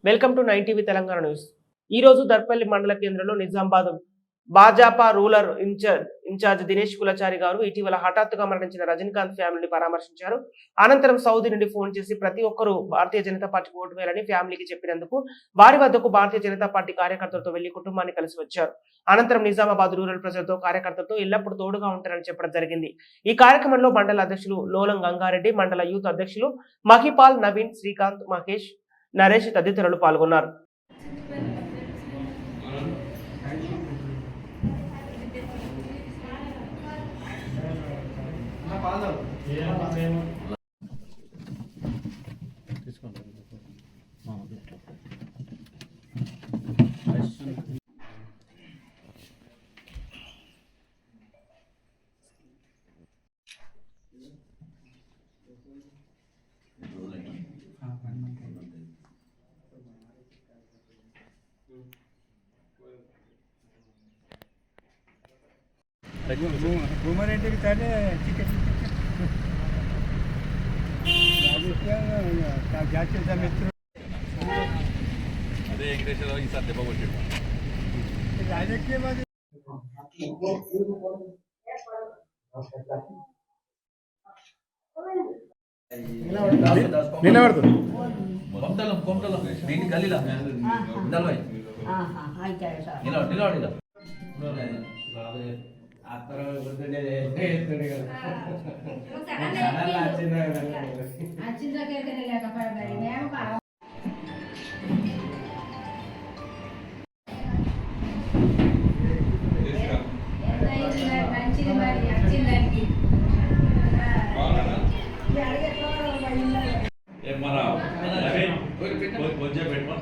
Welcome to 9 TV Telangana news. ఈ రోజు దర్పల్లి మండల కేంద్రంలో నిజామాబాద్ భాజపా రూరల్ ఇన్ఛార్జ్ దినేష్ కులచారి గారు ఇటీవల హఠాత్తుగా మరణించిన రజనీకాంత్ ఫ్యామిలీని పరామర్శించారు. అనంతరం సౌదీ నుండి ఫోన్ చేసి ప్రతి ఒక్కరూ భారతీయ జనతా పార్టీకి ఓటు వేయాలని ఫ్యామిలీకి చెప్పినందుకు వారి వద్దకు భారతీయ జనతా పార్టీ కార్యకర్తలతో వెళ్లి కుటుంబాన్ని కలిసి వచ్చారు. అనంతరం నిజామాబాద్ రూరల్ ప్రజలతో కార్యకర్తలతో ఎల్లప్పుడూ తోడుగా ఉంటారని చెప్పడం జరిగింది. ఈ కార్యక్రమంలో మండల అధ్యక్షులు లోలం గంగారెడ్డి, మండల యూత్ అధ్యక్షులు మహిపాల్, నవీన్, శ్రీకాంత్, మహేష్, నరేష్ తదితరులు పాల్గొన్నారు. घुमाने टिकट जातीय मित्र అదే వెంకటేశ్వర ఈసారి దెబ్బ కొట్టాడు. రాజకీయవాది నిలబడుతుంది కొంటలం దీన్ని గల్లీలా నిలబడి నిలబడి వచ్చిందా